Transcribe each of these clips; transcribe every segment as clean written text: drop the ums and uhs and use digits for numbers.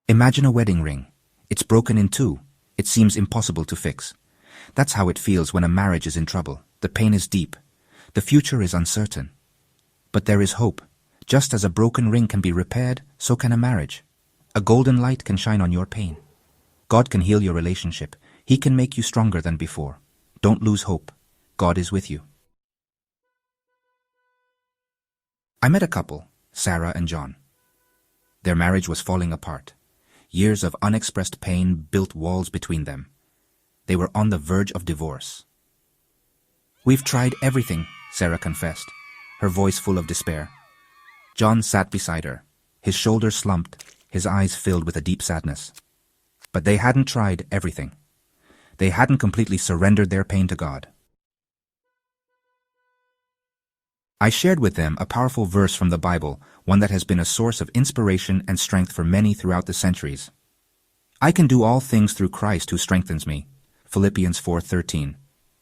Imagine a wedding ring. It's broken in two. It seems impossible to fix. That's how it feels when a marriage is in trouble. The pain is deep. The future is uncertain. But there is hope. Just as a broken ring can be repaired, so can a marriage. A golden light can shine on your pain. God can heal your relationship. He can make you stronger than before. Don't lose hope. God is with you. I met a couple, Sarah and John. Their marriage was falling apart. Years of unexpressed pain built walls between them. They were on the verge of divorce. "We've tried everything," Sarah confessed, her voice full of despair. John sat beside her, his shoulders slumped, his eyes filled with a deep sadness. But they hadn't tried everything. They hadn't completely surrendered their pain to God. I shared with them a powerful verse from the Bible, one that has been a source of inspiration and strength for many throughout the centuries. "I can do all things through Christ who strengthens me." Philippians 4:13.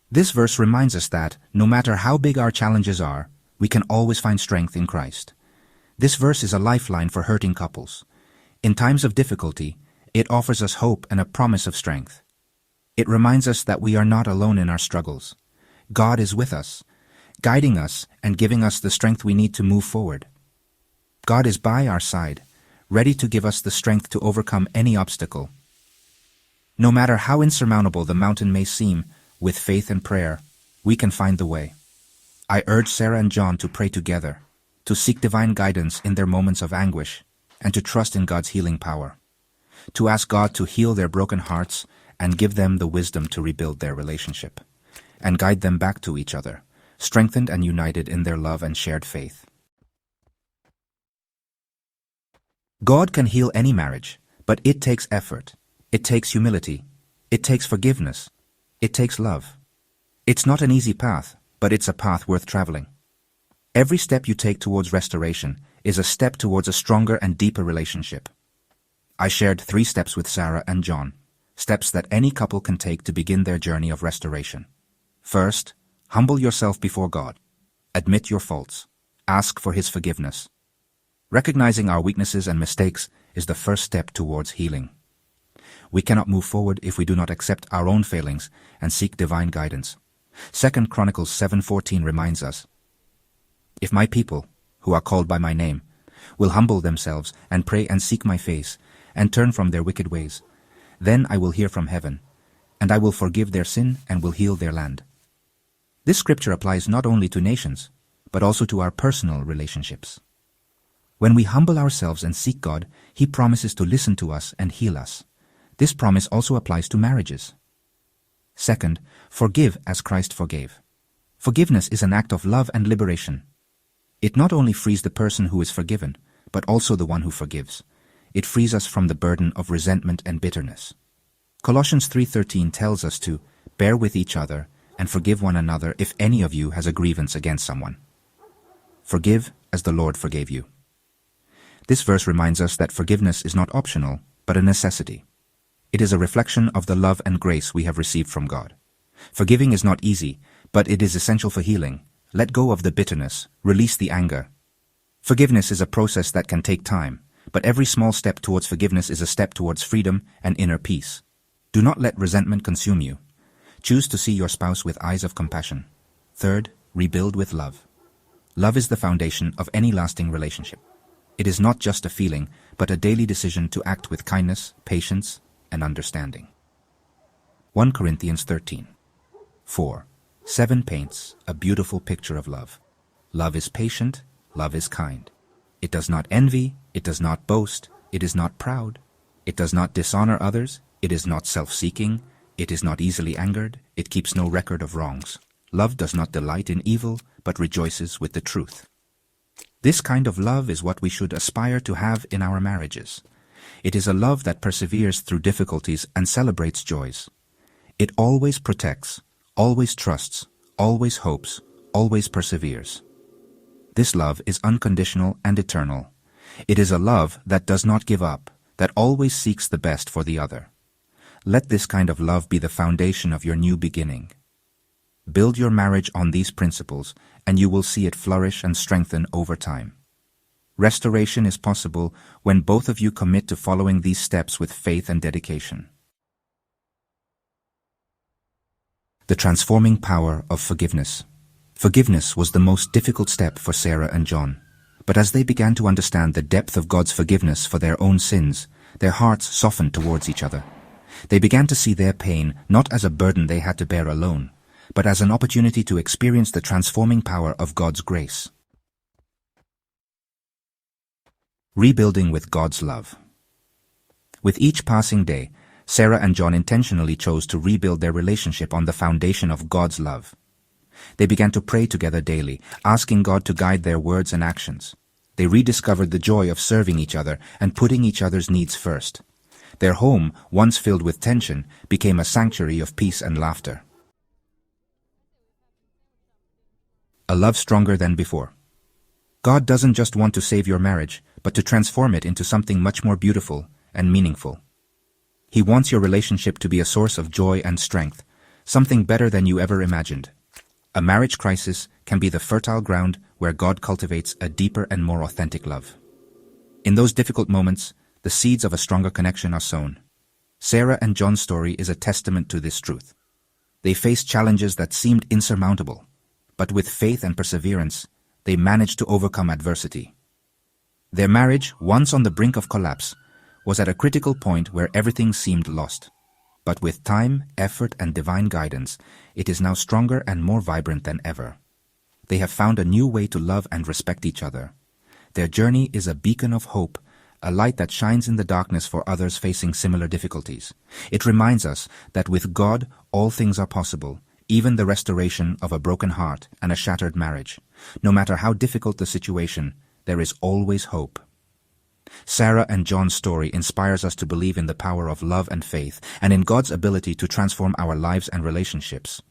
This verse reminds us that, no matter how big our challenges are, we can always find strength in Christ. This verse is a lifeline for hurting couples. In times of difficulty, it offers us hope and a promise of strength. It reminds us that we are not alone in our struggles. God is with us, guiding us and giving us the strength we need to move forward. God is by our side, ready to give us the strength to overcome any obstacle. No matter how insurmountable the mountain may seem, with faith and prayer, we can find the way. I urge Sarah and John to pray together, to seek divine guidance in their moments of anguish, and to trust in God's healing power. To ask God to heal their broken hearts and give them the wisdom to rebuild their relationship, and guide them back to each other, strengthened and united in their love and shared faith. God can heal any marriage, but it takes effort. It takes humility. It takes forgiveness. It takes love. It's not an easy path, but it's a path worth traveling. Every step you take towards restoration is a step towards a stronger and deeper relationship. I shared 3 steps with Sarah and John, steps that any couple can take to begin their journey of restoration. First, humble yourself before God. Admit your faults. Ask for His forgiveness. Recognizing our weaknesses and mistakes is the first step towards healing. We cannot move forward if we do not accept our own failings and seek divine guidance. 2 Chronicles 7:14 reminds us, "If my people, who are called by my name, will humble themselves and pray and seek my face, and turn from their wicked ways, then I will hear from heaven, and I will forgive their sin and will heal their land." This scripture applies not only to nations, but also to our personal relationships. When we humble ourselves and seek God, He promises to listen to us and heal us. This promise also applies to marriages. Second, forgive as Christ forgave. Forgiveness is an act of love and liberation. It not only frees the person who is forgiven, but also the one who forgives. It frees us from the burden of resentment and bitterness. Colossians 3:13 tells us to bear with each other and forgive one another if any of you has a grievance against someone. Forgive as the Lord forgave you. This verse reminds us that forgiveness is not optional, but a necessity. It is a reflection of the love and grace we have received from God. Forgiving is not easy, but it is essential for healing. Let go of the bitterness, release the anger. Forgiveness is a process that can take time, but every small step towards forgiveness is a step towards freedom and inner peace. Do not let resentment consume you. Choose to see your spouse with eyes of compassion. Third, rebuild with love. Love is the foundation of any lasting relationship. It is not just a feeling, but a daily decision to act with kindness, patience, and understanding. 1 Corinthians 13:4. 7 paints a beautiful picture of love. Love is patient, love is kind. It does not envy, it does not boast, it is not proud, it does not dishonor others, it is not self-seeking, it is not easily angered, it keeps no record of wrongs. Love does not delight in evil, but rejoices with the truth. This kind of love is what we should aspire to have in our marriages. It is a love that perseveres through difficulties and celebrates joys. It always protects, always trusts, always hopes, always perseveres. This love is unconditional and eternal. It is a love that does not give up, that always seeks the best for the other. Let this kind of love be the foundation of your new beginning. Build your marriage on these principles, and you will see it flourish and strengthen over time. Restoration is possible when both of you commit to following these steps with faith and dedication. The transforming power of forgiveness. Forgiveness was the most difficult step for Sarah and John. But as they began to understand the depth of God's forgiveness for their own sins, their hearts softened towards each other. They began to see their pain not as a burden they had to bear alone, but as an opportunity to experience the transforming power of God's grace. Rebuilding with God's love. With each passing day, Sarah and John intentionally chose to rebuild their relationship on the foundation of God's love. They began to pray together daily, asking God to guide their words and actions. They rediscovered the joy of serving each other and putting each other's needs first. Their home, once filled with tension, became a sanctuary of peace and laughter. A love stronger than before. God doesn't just want to save your marriage, but to transform it into something much more beautiful and meaningful. He wants your relationship to be a source of joy and strength, something better than you ever imagined. A marriage crisis can be the fertile ground where God cultivates a deeper and more authentic love. In those difficult moments, the seeds of a stronger connection are sown. Sarah and John's story is a testament to this truth. They faced challenges that seemed insurmountable, but with faith and perseverance, they managed to overcome adversity. Their marriage, once on the brink of collapse, was at a critical point where everything seemed lost. But with time, effort, and divine guidance, it is now stronger and more vibrant than ever. They have found a new way to love and respect each other. Their journey is a beacon of hope, a light that shines in the darkness for others facing similar difficulties. It reminds us that with God, all things are possible, even the restoration of a broken heart and a shattered marriage. No matter how difficult the situation, there is always hope. Sarah and John's story inspires us to believe in the power of love and faith and in God's ability to transform our lives and relationships.